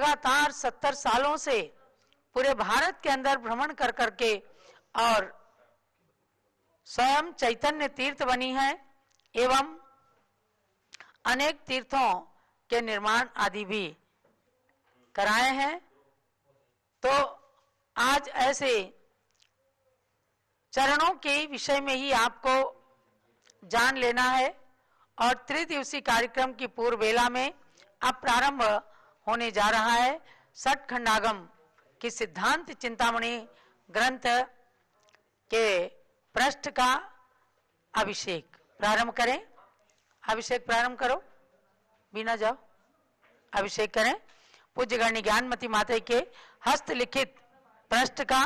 लगातार 70 सालों से पूरे भारत के अंदर भ्रमण कर करके और स्वयं चैतन्य तीर्थ बनी है एवं अनेक तीर्थों के निर्माण आदि भी कराए हैं। तो आज ऐसे चरणों के विषय में ही आपको जान लेना है और त्रिदिवसीय कार्यक्रम की पूर्व बेला में अब प्रारंभ होने जा रहा है षट खंडागम की सिद्धांत चिंतामणि ग्रंथ के पृष्ठ का अभिषेक प्रारंभ करें। अभिषेक प्रारंभ करो, बिना जाओ, अभिषेक करें। पूज्य गण्य ज्ञानमती माता के हस्तलिखित पृष्ठ का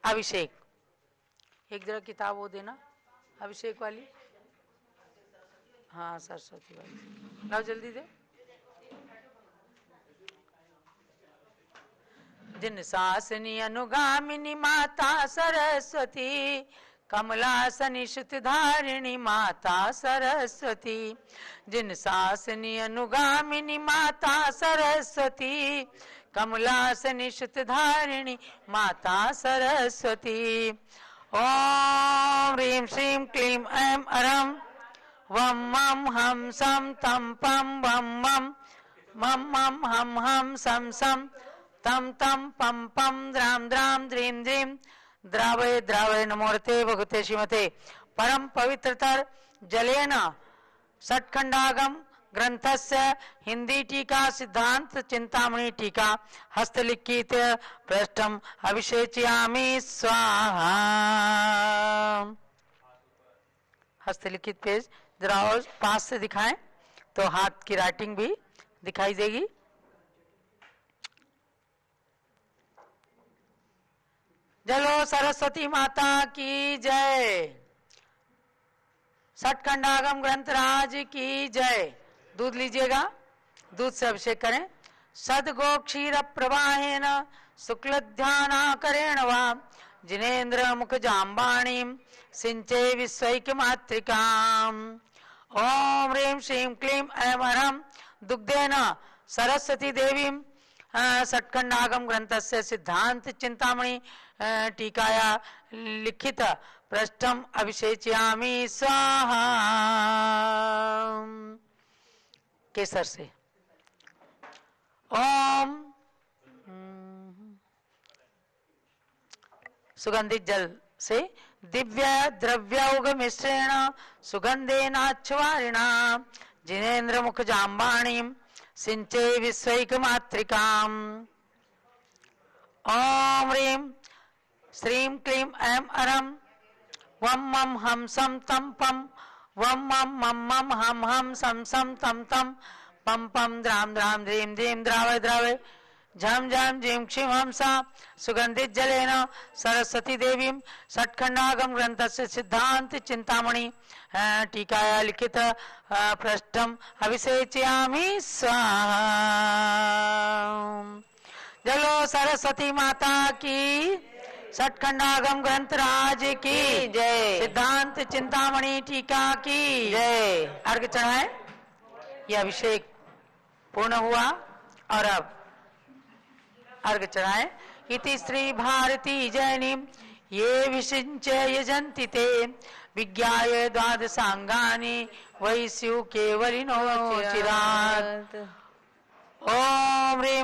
अभिषेक। एक जरा किताब वो देना अभिषेक वाली, हाँ सरस्वती वाली लाओ जल्दी दे। जिन शासनी अनुगामिनी माता सरस्वती, कमलासनी शुत धारिणी माता सरस्वती। जिन शासनी अनुगामिनी माता सरस्वती, कमलासनी शुत धारिणी माता सरस्वती। ओम ह्रीं श्रीं क्लीं ऐं अरं वम मम हम सम तम पम वम मम मम मम हम हम सम सम तम तम पम पम द्राम द्राम द्रीम द्रीम द्रावय द्रावय नमोर्ते भगवते श्रीमते परम पवित्रतर जलेन षट्खंडागम ग्रंथस्य हिंदी टीका सिद्धांत चिंतामणि टीका हस्तलिखित पृष्ठम अभिषेचयामि स्वाहा। हस्तलिखित पेज जरा और पास से दिखाएं तो हाथ की राइटिंग भी दिखाई देगी। जलो सरस्वती माता की जय, षट्खंडागम ग्रंथराज की जय। दूध लीजिएगा, दूध से अभिषेक करें। सदगो क्षीर प्रवाहेन शुक्ल ध्यानाकरेण वा जिनेन्द्र मुख जाम्बाणी सिंचे विश्वैक मातृकाम। ओम ह्रीं श्रीं क्लीं ऐं अरं दुग्धेन सरस्वती देवी षट्खंडागम ग्रंथस्य सिद्धांत चिंतामणि टीकाया लिखित पृष्ठम अभिषेचयामि स्वाहा। केसर से ओम सुगंधित जल से दिव्य द्रव्यौघ मिश्रेण सुगंधेनाच्छवारिणा जिनेन्द्र मुख जाम्बाणी सिंचे विश्वैक मातृकाम। ओम ह्रीं श्रीं क्लीं ऐं अरं वम मम हम सम तम पम वम मम मम मम हम हम सम सम तम तम पम पम द्राम द्राम द्रीम द्रीम द्रावय द्रावय झम झम झीम क्षिम हमसा सुगंधित जलेन सरस्वती देवी षट्खंडागम ग्रंथस्य सिद्धांत चिंतामणि टीकाया लिखित पृष्ठम अभिषेचयामि स्वाहा। जलो सरस्वती माता की, षट्खंडागम ग्रंथराज की जय, सिद्धांत चिंतामणि टीका की जय। अर्घ चढ़ाए, यह अभिषेक पूर्ण हुआ और अब अर्घ चढ़ाए। इति श्री भारती जैनी ये विषिंच यजन्ति ते विज्ञाय द्वादशांगानि वैस्यु केवलिनो चिरात्। ओम ह्रीं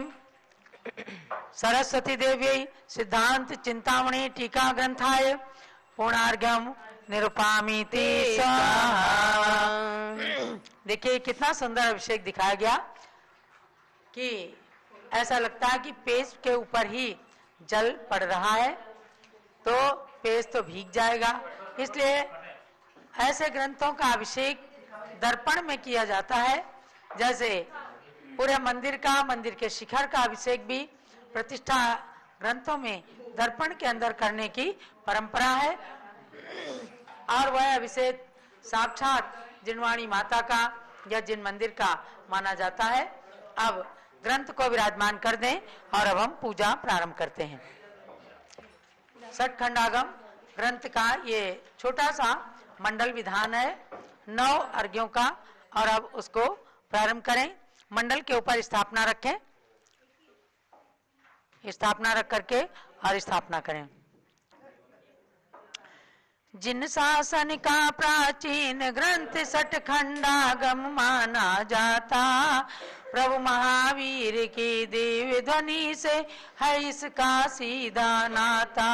सरस्वती देव्यै सिद्धांत चिंतामणि टीका ग्रंथाय पूर्णार्घ्यम निरुपामीति स्वाहा। देखिए कितना सुंदर अभिषेक दिखाया गया कि ऐसा लगता है कि पेज के ऊपर ही जल पड़ रहा है तो पेज तो भीग जाएगा। इसलिए ऐसे ग्रंथों का अभिषेक दर्पण में किया जाता है। जैसे पूरे मंदिर का, मंदिर के शिखर का अभिषेक भी प्रतिष्ठा ग्रंथों में दर्पण के अंदर करने की परंपरा है। और वह अभिषेक साक्षात जिनवाणी माता का या जिन मंदिर का माना जाता है। अब ग्रंथ को विराजमान कर दें और अब हम पूजा प्रारंभ करते हैं। षट्खंडागम ग्रंथ का ये छोटा सा मंडल विधान है 9 अर्घ्यों का और अब उसको प्रारंभ करें। मंडल के ऊपर स्थापना रखें, स्थापना रख करके और स्थापना करें। जिन शासन का प्राचीन ग्रंथ सठखंडागम माना जाता, प्रभु महावीर की दिव्य ध्वनि से है इसका सीधा नाता।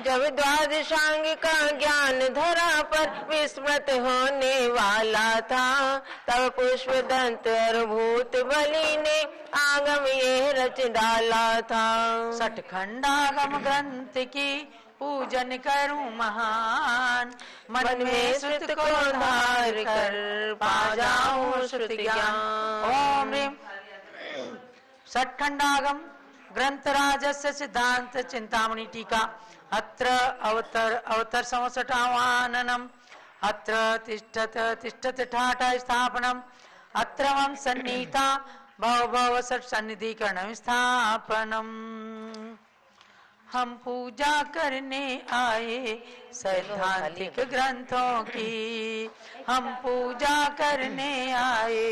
जब द्वादशांग का ज्ञान धरा पर विस्मृत होने वाला था, तब पुष्प दंत और भूत बलि ने आगम ये रच डाला था। सठखंडागम ग्रंथ की पूजन करूं महान, मन में श्रुत को धार कर पा जाऊं श्रुत ज्ञान। ओम ह्रीम सठखंडागम ग्रंथ राजस्य सिद्धांत चिंतामणि टीका। अत्र अवतर संवसटावाननम, अत्र तिष्ठत ठाठ स्थापनम, अत्र वम सन्नीता भव सट सन्निधिकरण स्थापनम। हम पूजा करने आए सैद्धांतिक ग्रंथों की, हम पूजा करने आए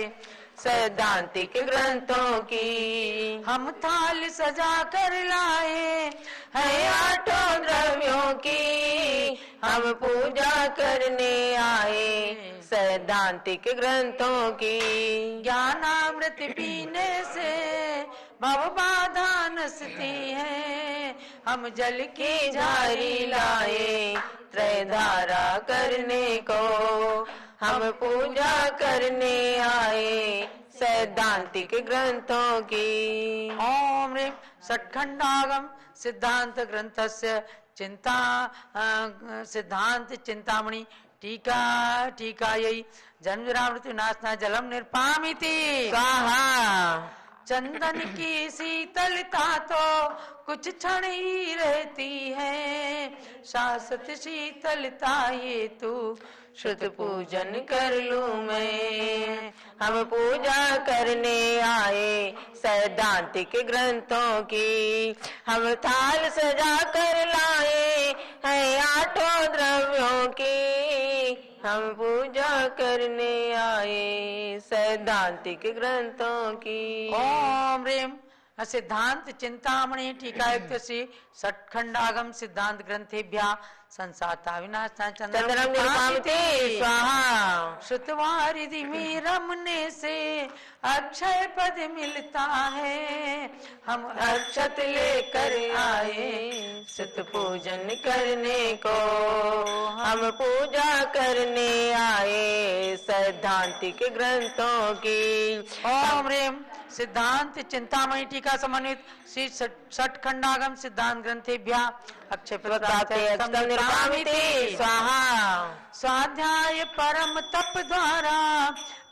सैद्धांतिक ग्रंथों की। हम थाल सजा कर लाए है आठों द्रव्यों की, हम पूजा करने आए सैद्धांतिक ग्रंथों की। ज्ञानामृत पीने से भव बाधा नसती है, हम जल की झारी लाए त्रैधारा करने को। हम पूजा करने आए सैद्धांतिक ग्रंथों की। ओम ह्रीम सठखंडागम सिद्धांत ग्रंथस्य चिंता सिद्धांत चिंतामणि टीका टीकायै जन्मजरा मृत्यु नाशना जलम निर्पामिति स्वाहा। चंदन की शीतलता तो कुछ क्षण ही रहती है, शाश्वत शीतलता ये तू श्रुत पूजन कर लूं मैं। हम पूजा करने आए सैद्धांतिक ग्रंथों की, हम थाल सजा कर लाए हैं आठों द्रव्यों की। हम पूजा करने आए सैद्धांतिक ग्रंथों की। ओम ह्रीम सिद्धांत चिंतामणि टीकायुक्त श्री सठखंडागम सिद्धांत ग्रंथेभ्यः संसाता विनाशा चंद्रम निर्मामिति स्वाहा। श्रुतवारिधि में रमने से अक्षय पद मिलता है, हम अक्षत लेकर आए श्रुत पूजन करने को। हम पूजा करने आए सैद्धांतिक ग्रंथों की। ओम ह्रीम सिद्धांत चिंतामणि टीका समन्वित श्री सठखंडागम सिद्धांत ग्रंथेभ्यः अक्षय स्वाहा। स्वाध्याय परम तप द्वारा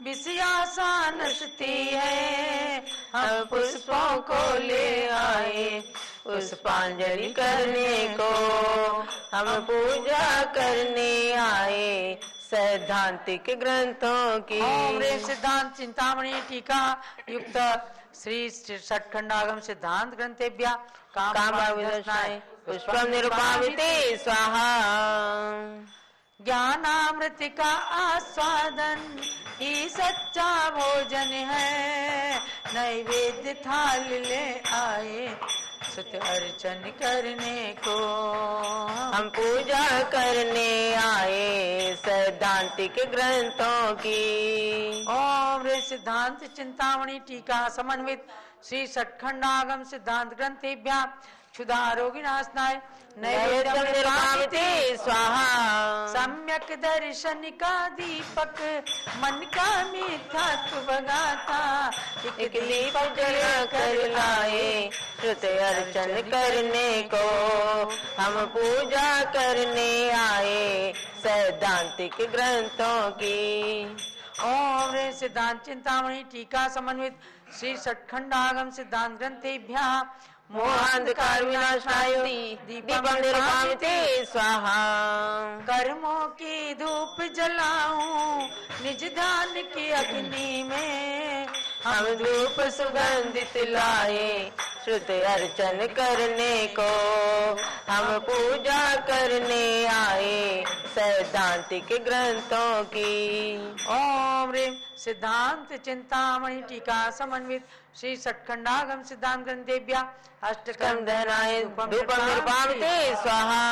विषयासा नसती है, हम पुष्पों को ले आए पुष्पांजलि करने को। हम पूजा करने आए सैद्धांतिक ग्रंथों की। ओम ह्रीम सिद्धांत चिंतामणि टीका युक्त श्री सठखंडागम सिद्धांत ग्रंथेभ्यः कामाविनाशाय पुष्पम निरूपामिति स्वाहा। ज्ञानामृत का आस्वादन ही सच्चा भोजन है, नैवेद्य थाल ले आए सुत अर्चन करने को। हम पूजा करने आए सैद्धांतिक ग्रंथों की। ओम ह्रीम सिद्धांत चिंतामणि टीका समन्वित श्री सठखंडागम सिद्धांत ग्रंथेभ्यः क्षुधा रोगिनाशनाय नैवेद्यम निर्मामिति स्वाहा। सम्यक दर्शन का दीपक मन का मिथ्यात्व भगाता, एक दीपक जला कर लाए श्रुत अर्चन करने को। हम पूजा करने आए सैद्धांतिक ग्रंथों की। ओम ह्रीम सिद्धांत चिंतामणि टीका समन्वित श्री सठखंडागम सिद्धांत ग्रंथेभ्यः मोहांधकार विनाशाय दीपम निर्मामिति स्वाहा। कर्मों की धूप जलाऊं निज ध्यान की अग्नि में, हम धूप सुगंधित लाए श्रुत अर्चन करने को। हम पूजा करने आए सैद्धांतिक ग्रंथों की। ओम ह्रीम सिद्धांत चिंतामणि टीका समन्वित श्री सटखंडागम सिद्धांत ग्रंथेभ्य अष्टकम धनाय धूपम निर्वापते स्वाहा।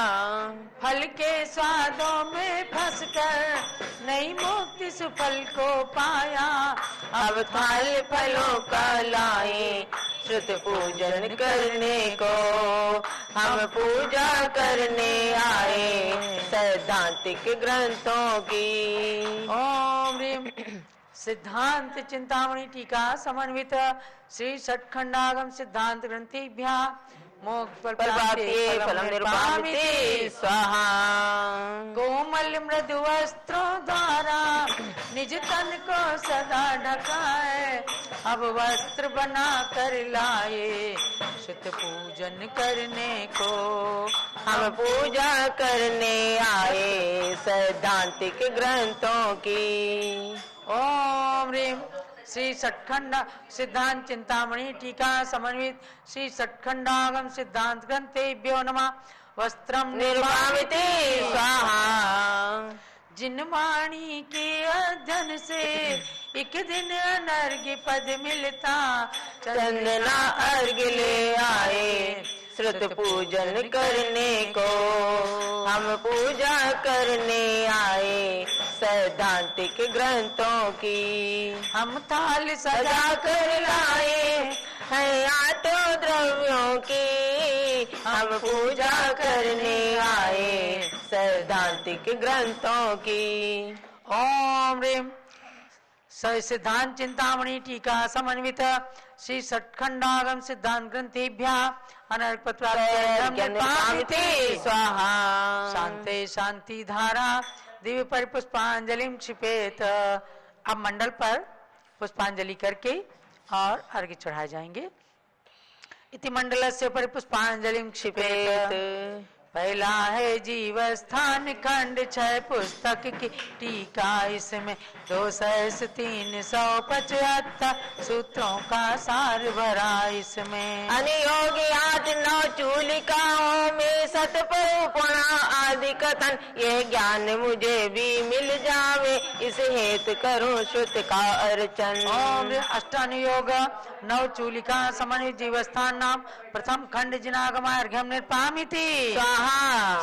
फल के स्वादों में फंसकर नई मुक्ति सुफल को पाया, अब फल फलों का लाए श्रुत पूजन करने को, हम पूजा करने आए सैद्धांतिक ग्रंथों की। ओम ह्रीम सिद्धांत चिंतामणि टीका समन्वित श्री सटखंडागम सिद्धांत ग्रंथिभ्य मोक्ष फलम निर्वापते स्वाहा। कोमल मृदु वस्त्रों द्वारा निज तन को सदा ढकाए, अब वस्त्र बना कर लाए शुद्ध पूजन करने को, हम पूजा करने आए सैद्धांतिक ग्रंथों की। ओम ह्रीम श्री सटखंड सिद्धांत चिंतामणि टीका समन्वित श्री सटखंडागम सिद्धांत ग्रंथेभ्यो नमः। वस्त्रम निर्वापते स्वाहा। जिन वाणी के अध्ययन से एक दिन अनर्घ्य पद मिलता, चंदना अर्घ्य ले आए श्रुत पूजन करने को, हम पूजा करने आए सैद्धांतिक ग्रंथों की। हम थाल सजा कर लाए हैं आठों द्रव्यों की, हम पूजा करने आए सैद्धांतिक ग्रंथों की। ओम ह्रीम सिद्धांत चिंतामणि टीका समन्वित श्री सटखंडागम सिद्धांत ग्रंथेभ्य अनर्पत्वाते स्वाहा। शांति शांति धारा दिव्य पर पुष्पांजलि क्षिपेत। अब मंडल पर पुष्पांजलि करके और अर्घ्य चढ़ाए जाएंगे। इति मंडलस्य पर पुष्पांजलि क्षिपेत। पहला है जीव स्थान खंड 6 पुस्तक की टीका, इसमें 20375 सूत्रों का सार भरा इसमें। अनुयोगी 8-9 चूलिकाओं में सतपरुपणा आदि कथन, ये ज्ञान मुझे भी मिल जावे इस हेतु करूं श्रुत का अर्चन। ओम अष्टानुयोग 9 चूलिका समन्वित जीवस्थान नाम प्रथम खंड जिनागम अर्घ्यम निर्पामिति स्वाहा।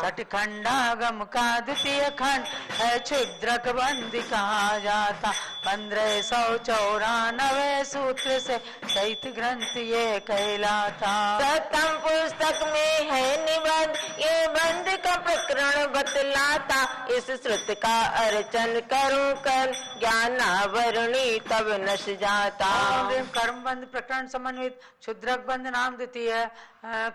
सठ खंडागम का द्वितीय खंड है क्षुद्रक बंदी कहा जाता, 1594 सूत्र से सहित ग्रंथ ये कहलाता। प्रथम पुस्तक में है निबंध, ये बंद का प्रकरण बतलाता, इस श्रुत का अर्चन करूं कर ज्ञानावरणी तब नश जाता। कर्म बंद प्रकरण समन्वित क्षुद्रक बंद नाम द्वितीय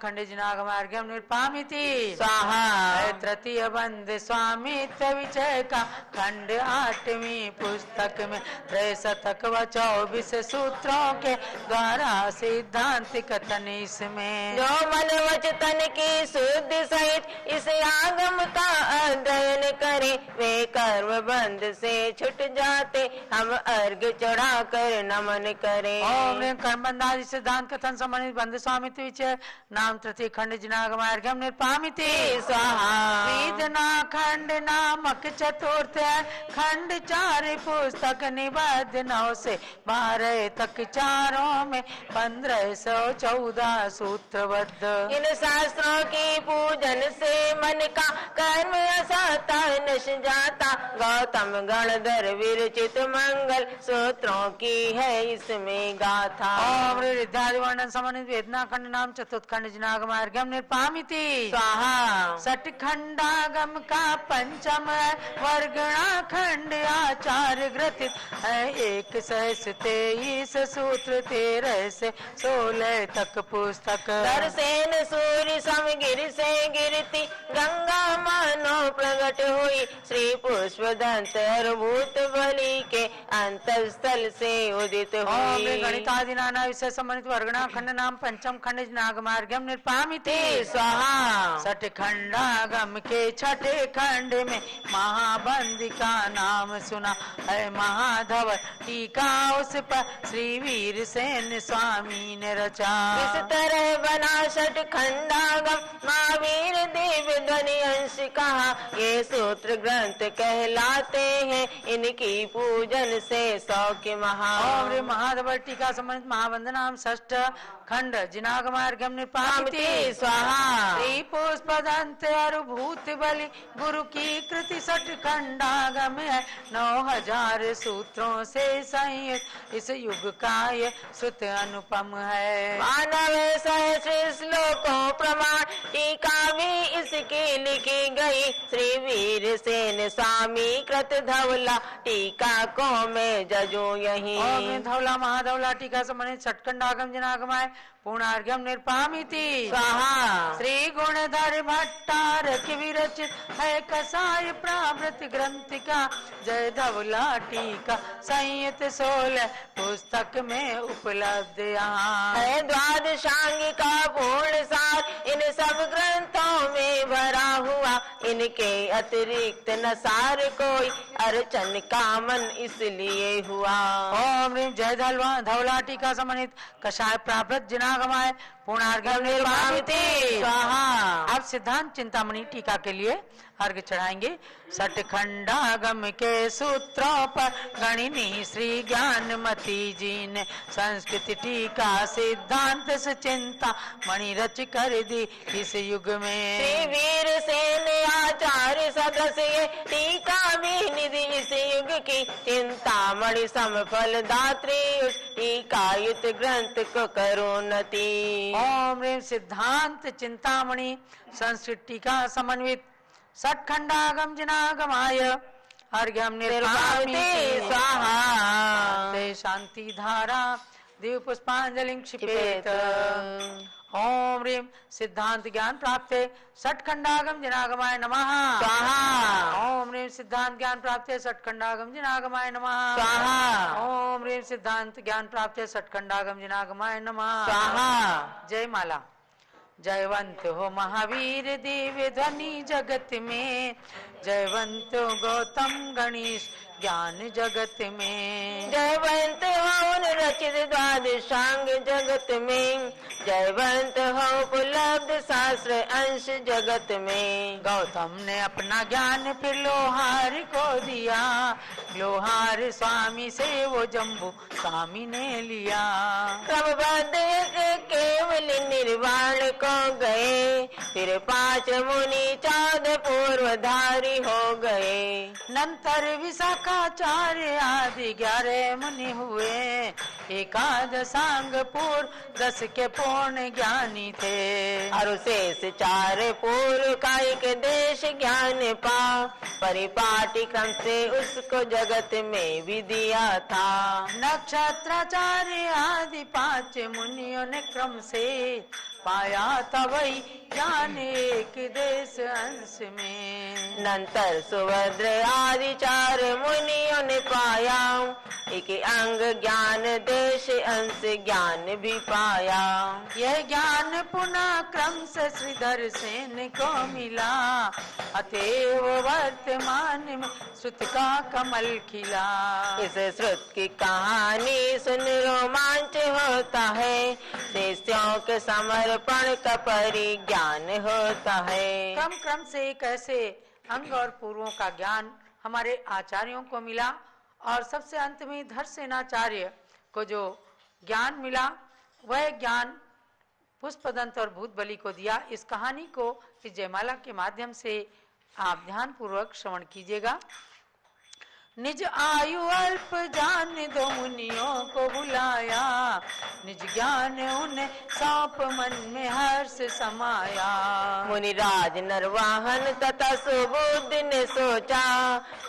खंड जिनागम अर्घ्यम निर्पामिति स्वाहा। तृतीय बंद स्वामित्व विषय का खंड 8वीं पुस्तक में 63 व 24 सूत्रों के द्वारा सिद्धांत कथन इसमें। जो मन वचन की शुद्धि सहित इस आगम का अध्ययन करे, वे कर्म बंद से छुट जाते, हम अर्घ्य चढ़ा कर नमन करें। ओम कर्म बंद आदि सिद्धांत कथन संबंधित बंद स्वामित्व विषय नाम तृतीय खंड जिनागम अर्घ्यम निर्पामिति स्वाहा। वेदना खंड नामक चतुर्थ खंड 4 पुस्तक निबद्ध 9 से 12 तक चारों में 1514 सूत्रबद्ध। इन शास्त्रों की पूजन से मन का कर्म असाता नश जाता, गौतम गणधर विरचित मंगल सूत्रों की है इसमें गाथा। ओम ऋद्धादि वर्णन समन्वित वेदना खंड नाम चतुर्थ खंड जिनागम अर्घ्यम निर्पामिति स्वाहा। सठ खंडागम का पंचम वर्गणा खंड आचार्य ग्रथित है, 123 सूत्र 13 से 16 तक पुस्तक। दरसेन सूर्य समगिर से गिरती गंगा मानो प्रकट हुई, श्री पुष्पदंत भूत बलि के अंतस्थल से उदित हुई। गणितादि नाना विषय संबंधित वर्गणा खंड नाम पंचम खंड जिनागम अर्घ्यम निर्पामिति स्वाहा। सठ खंडागम के छठे खंड में महाबंदी का नाम सुना है, महाधव टीका उस पर श्री वीर सेन स्वामी ने रचा। इस तरह बना सठ खंडागम महावीर देव ध्वनि अंश कहा, ये सूत्र ग्रंथ कहलाते हैं, इनकी पूजन से सौख्य महा। ओम रे महाधव टीका संबंधित महावंदनाम षष्ठ खंड जिनागमार्गम निपामिति स्वाहा। श्री पुष्पदंत अरुभूत बलि गुरु की कृति सठ खंडागम है 9000 सूत्रों से संयुक्त इस युग का ये श्रुत अनुपम है। मानव सहस्र श्लोकों प्रमाण टीका भी इसकी लिखी गई। श्री वीर सेन स्वामी कृत धवला टीका को मैं जजू यही। ओम धवला महाधवला टीका संबंधित छठखंडागम जनागमाय पूर्णार्घ्यम निर्पामिति स्वाहा। श्री गुणधर भट्टारक विरचित है कसाय प्रावृत ग्रंथ का जय धवला टीका संयुक्त 16 पुस्तक में उपलब्ध यहाँ है। द्वादशांग का पूर्ण सार इन सब ग्रंथों में भरा हुआ। इनके अतिरिक्त न सार कोई अर्चन का मन इसलिए हुआ। ओम ह्रीम जय धवला टीका संबंधित कषाय प्राप्त जिनागमाय पूर्णार्घ्यम निर्वामिति स्वाहा। अब सिद्धांत चिंतामणि टीका के लिए अर्घ चढ़ाएंगे। सठखंडागम के सूत्रों पर गणिनी श्री ज्ञानमती जी ने संस्कृत टीका सिद्धांत से चिंता मणि रच कर दी इस युग में। श्री वीर सेन आचार्य सदस्य टीका भी निधि इस युग की चिंता मणि समफल दात्री उस टीकायुत ग्रंथ को करोन्नति। ओम ह्रीम सिद्धांत चिंतामणि संस्कृत टीका समन्वित सठखंडागम जिनागमाय अर्घ्यम निर्वामिति स्वाहा। ते शांति धारा दिव्य पुष्पांजलि क्षिपेत। ओम ह्रीम सिद्धांत ज्ञान प्राप्ते सठखंडागम जिनागमाय नमः स्वाहा। ओम ह्रीम सिद्धांत ज्ञान प्राप्ते सठखंडागम जिनागमाय नमः स्वाहा। ओम ह्रीम सिद्धांत ज्ञान प्राप्ते सठखंडागम जिनागमाय नमः स्वाहा। जय माला। जयवंत हो महावीर दिव्य ध्वनि जगत में जयवंत हो गौतम गणेश ज्ञान जगत में जयवंत हो रचित द्वादशांग जगत में जयवंत हो उपलब्ध शास्त्र अंश जगत में। गौतम ने अपना ज्ञान फिर लोहार को दिया लोहार स्वामी से वो जम्बू स्वामी ने लिया। क्रमबद्ध केवल निर्वाण को गए फिर 5 मुनि 14 पूर्वधारी हो गए। नंतर विशाखाचार्य आदि 11 मुनि हुए एकादशांग पूर्व 10 के पूर्ण ज्ञानी थे। और शेष 4 पूर्व कायिक देश ज्ञान पा परिपाटी क्रम से उसको जगत में भी दिया था। नक्षत्राचार्य आदि 5 मुनियों ने क्रम से पाया तवई ज्ञान एक देश अंश में। नंतर सुभद्र आदि 4 मुनियों ने पाया एक अंग ज्ञान देश अंश ज्ञान भी पाया। यह ज्ञान पुनः क्रम से श्रीधर सेन को मिला अतएव वर्तमान में श्रुत का कमल खिला। इस श्रुत की कहानी सुन रोमांच होता है शिष्यों के समर्पण का परिज्ञान होता है। क्रम क्रम से एक ऐसे अंग और पूर्वों का ज्ञान हमारे आचार्यों को मिला और सबसे अंत में धरसेनाचार्य को जो ज्ञान मिला वह ज्ञान पुष्पदंत और भूत बलि को दिया। इस कहानी को इस जयमाला के माध्यम से आप ध्यान पूर्वक श्रवण कीजिएगा। निज आयु अल्प जान दो मुनियों को बुलाया निज ज्ञान उन्हें सौंप मन में हर्ष समाया। मुनिराज नरवाहन तथा सुबुद्ध ने सोचा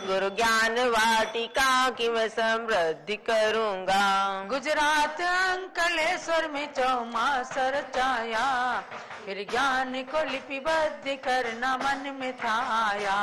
गुरु ज्ञान वाटिका की मैं समृद्धि करूंगा। गुजरात अंकलेश्वर में 4 मास रचाया फिर ज्ञान को लिपिबद्ध करना मन में था आया।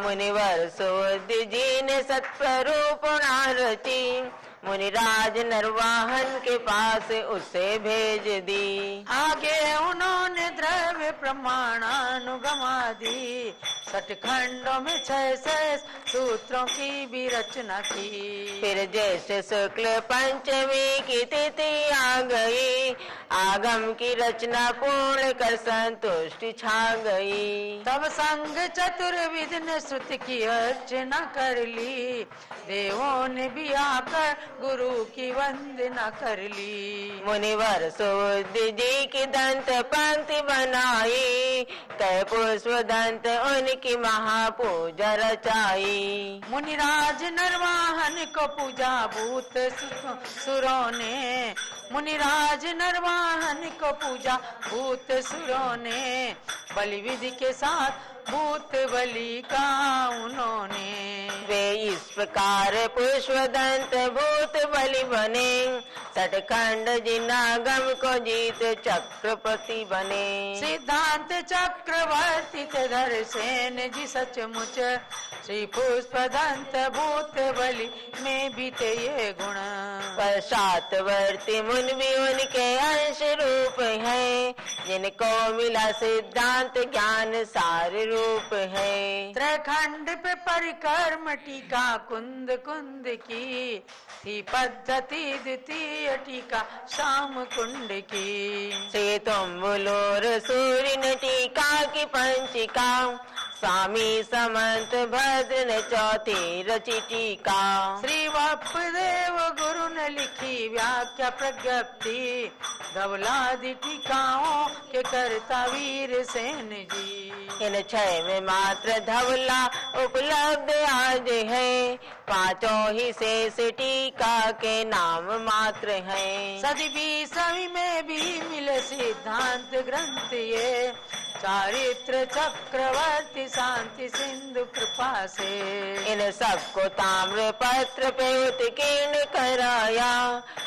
मुनिवर सुबुद्ध जी ने सत्स्वरूप रची मुनिराज नरवाहन के पास उसे भेज दी। आगे उन्होंने द्रव्य प्रमाणानुगमा दी 6 खंडों में 6 सूत्रों की भी रचना की। फिर ज्येष्ठ शुक्ल पंचमी की तिथि आ गई आगम की रचना पूर्ण कर संतुष्टि छा गई। तब संग चतुर्विध ने श्रुति की अर्चना कर ली, देवों ने भी आकर गुरु की वंदना कर ली। मुनिवर सुबुद्धि जी की दंत पंक्ति बनाई, कह पुष्प दंत उनकी महापूजा रचाई। मुनिराज नरवाहन को पूजा भूत सुरों ने, मुनिराज नरवाहन को पूजा भूत सुरों ने, बलि विधि के साथ भूत बलि का उन्होंने। वे इस प्रकार पुष्प दंत भूत बलि बने, सटखंड जिनागम को जीत चक्रवर्ती बने। सिद्धांत चक्रवर्ती थे सेन जी सचमुच, श्री पुष्प दंत भूत बलि में भी थे ये गुण। पश्चातवर्ती मुनि भी उनके अंश रूप है, जिनको मिला सिद्धांत ज्ञान सार रूप है। त्रैखंड पे परिक्रम टीका कुंद कुंद की, थी पद्धति द्वितीय टीका श्याम कुंड की। से तुम बोलोर सूर्य ने टीका की पंचिका, स्वामी समंत भद्र ने चौथी रची टीका। श्री वप्पदेव गुरु ने लिखी व्याख्या प्रज्ञप्ति, धवलादि टीकाओं के करता वीर सेन जी। इन 6 में मात्र धवला उपलब्ध आज है, पांचों ही शेष टीका के नाम मात्र हैं। सदी 20वीं में भी मिले सिद्धांत ग्रंथ ये, चारित्र चक्रवर्ती शांति सिंधु कृपा से। इन सबको ताम्र पत्र पे उत्कीर्ण कराया,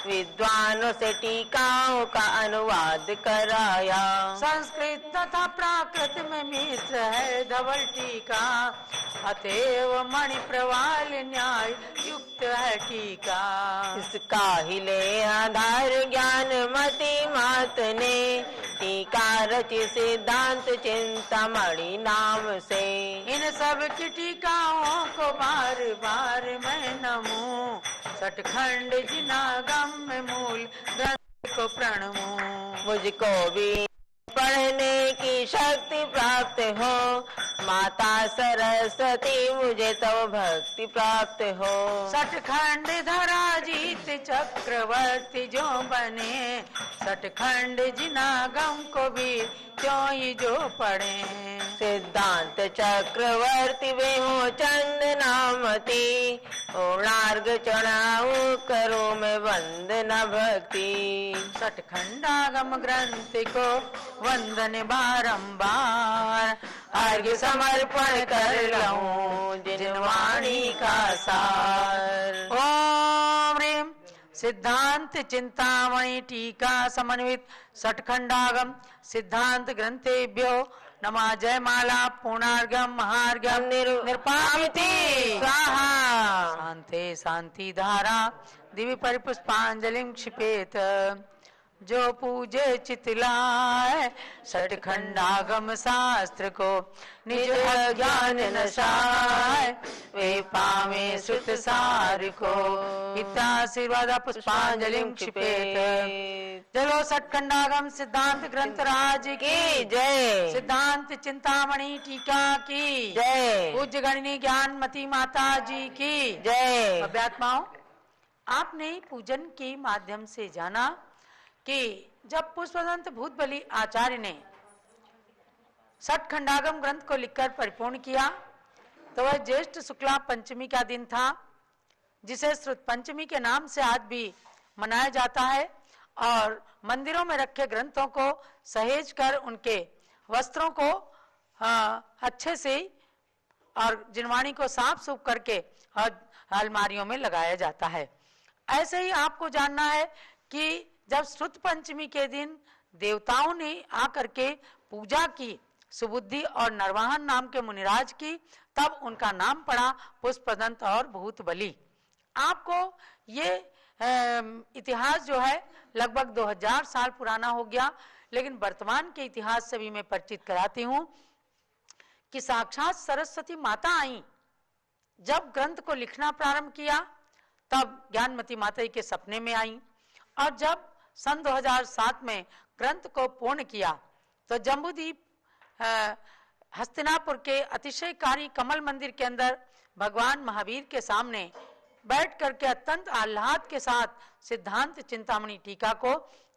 विद्वानों से टीकाओं का अनुवाद कराया। संस्कृत तथा प्राकृत में मिश्र है धवल टीका, अतएव मणि प्रवाल न्याय युक्त है टीका। इसका ही ले आधार ज्ञान मति मात ने, टीका रची सिद्धांत चिंतामणि नाम से। इन सब की टीकाओं को बार बार मैं नमूं, सटखंड जिनागम में मूल ग्रंथ को प्रणमूं। मुझको भी पढ़ने की शक्ति प्राप्त हो, माता सरस्वती मुझे तो भक्ति प्राप्त हो। सटखंड धरा जीत चक्रवर्ती जो बने, सटखंड जिनागम को भी क्यों ही जो पढ़े। सिद्धांत चक्रवर्ती वे हो चंदनामती, ओणार्घ चढ़ाऊं करो मैं वंदना भक्ति। सटखंडागम ग्रंथ को वंदन बारंबार, अर्घ्य समर्पण कर लूं जिनवाणी का सार। ओम ह्रीं सिद्धांत चिंतामणि टीका समन्वित सटखंडागम सिद्धांत ग्रंथेभ्यो नमः। जयमाला पूर्णार्घ्यम महार्घ्यम निरपामिति स्वाहा। शांते शांति धारा दिव्य परिपुष्पांजलिं क्षिपेत, जो पूजे चितलाय सटखंडागम शास्त्र को निज ज्ञान नशाय, वे पावे सुत सार को हिताशीर्वाद पुष्पांजलिं क्षिपेत। चलो सटखंडागम सिद्धांत ग्रंथ राज की जय, सिद्धांत चिंतामणि टीका की जय, पूज्य गणनी ज्ञानमती माता जी की जय। अभ्यात्माओं, आपने पूजन के माध्यम से जाना कि जब पुष्पदंत भूतबली आचार्य ने सटखंडागम ग्रंथ को लिखकर परिपूर्ण किया, तो वह ज्येष्ठ शुक्ला पंचमी का दिन था, जिसे श्रुत पंचमी के नाम से आज भी मनाया जाता है। और मंदिरों में रखे ग्रंथों को सहेज कर उनके वस्त्रों को अच्छे से और जिनवाणी को साफ सूफ करके अलमारियों में लगाया जाता है। ऐसे ही आपको जानना है कि जब श्रुत पंचमी के दिन देवताओं ने आकर के पूजा की सुबुद्धि और नरवाहन नाम के मुनिराज की, तब उनका नाम पड़ा पुष्पदंत और भूतबली। आपको ये इतिहास जो है लगभग 2000 साल पुराना हो गया, लेकिन वर्तमान के इतिहास से भी मैं परिचित कराती हूं कि साक्षात सरस्वती माता आई, जब ग्रंथ को लिखना प्रारंभ किया तब ज्ञानमती माता के सपने में आई, और जब सन 2007 में ग्रंथ को पूर्ण किया तो जम्बूद्वीप हस्तिनापुर के अतिशयकारी कमल मंदिर के अंदर भगवान महावीर के सामने बैठ करके अत्यंत आह्लाद के साथ सिद्धांत चिंतामणि टीका को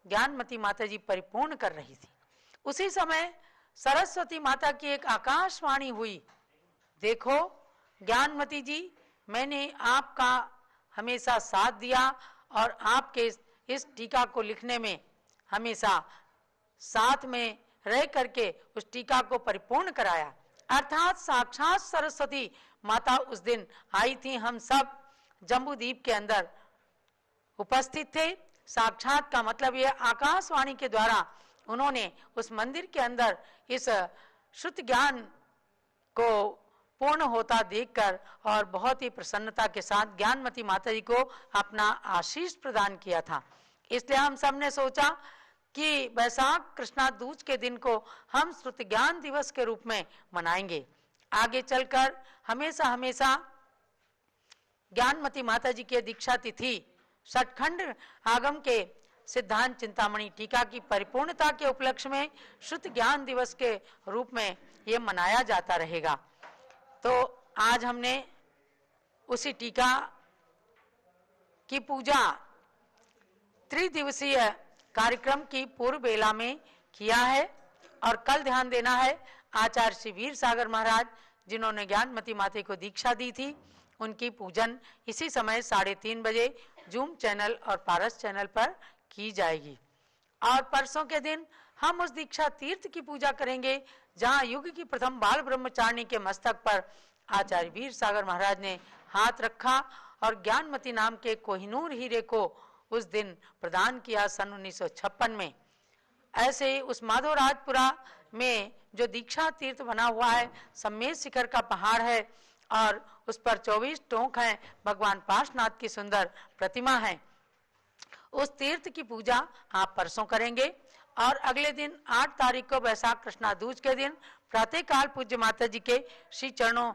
ज्ञानमती माता जी परिपूर्ण कर रही थी। उसी समय सरस्वती माता की एक आकाशवाणी हुई, देखो ज्ञानमती जी, मैंने आपका हमेशा साथ दिया और आपके इस टीका को लिखने में हमेशा साथ में रह करके उस टीका को परिपूर्ण कराया। अर्थात साक्षात सरस्वती माता उस दिन आई थी, हम सब जम्बूद्वीप के अंदर उपस्थित थे। साक्षात का मतलब यह आकाशवाणी के द्वारा उन्होंने उस मंदिर के अंदर इस शुद्ध ज्ञान को पूर्ण होता देखकर और बहुत ही प्रसन्नता के साथ ज्ञानमती माता जी को अपना आशीष प्रदान किया था। इसलिए हम सब ने सोचा कि वैशाख कृष्णा दूज के दिन को हम श्रुति ज्ञान दिवस के रूप में मनाएंगे। आगे चलकर हमेशा हमेशा ज्ञानमती माता जी की दीक्षा तिथि सचखंड आगम के सिद्धांत चिंतामणि टीका की परिपूर्णता के उपलक्ष्य में शुद्ध ज्ञान दिवस के रूप में ये मनाया जाता रहेगा। तो आज हमने उसी टीका की पूजा त्रिदिवसीय कार्यक्रम की पूर्व बेला में किया है और कल ध्यान देना है आचार्य श्री वीर सागर महाराज जिन्होंने ज्ञानमती माता को दीक्षा दी थी, उनकी पूजन इसी समय 3:30 बजे जूम चैनल और पारस चैनल पर की जाएगी। और परसों के दिन हम उस दीक्षा तीर्थ की पूजा करेंगे जहां युग की प्रथम बाल ब्रह्मचारिणी के मस्तक पर आचार्य वीर सागर महाराज ने हाथ रखा और ज्ञानमती नाम के कोहिनूर हीरे को उस दिन प्रदान किया सन 1956 में। ऐसे ही उस माधवराजपुरा में जो दीक्षा तीर्थ बना हुआ है, सम्मेद शिखर का पहाड़ है और उस पर 24 टोंक हैं, भगवान पार्श्वनाथ की सुंदर प्रतिमा है। उस तीर्थ की पूजा आप परसों करेंगे और अगले दिन 8 तारीख को वैशाख कृष्णा दूज के दिन प्रातः काल पूज्य माता जी के श्री चरणों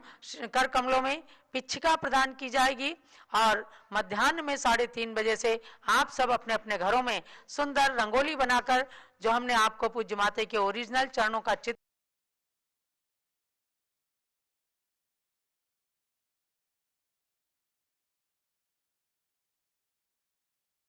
कर कमलों में पिछिका प्रदान की जाएगी और मध्याह्न में 3:30 बजे से आप सब अपने अपने घरों में सुंदर रंगोली बनाकर जो हमने आपको पूज्य माता के ओरिजिनल चरणों का चित्र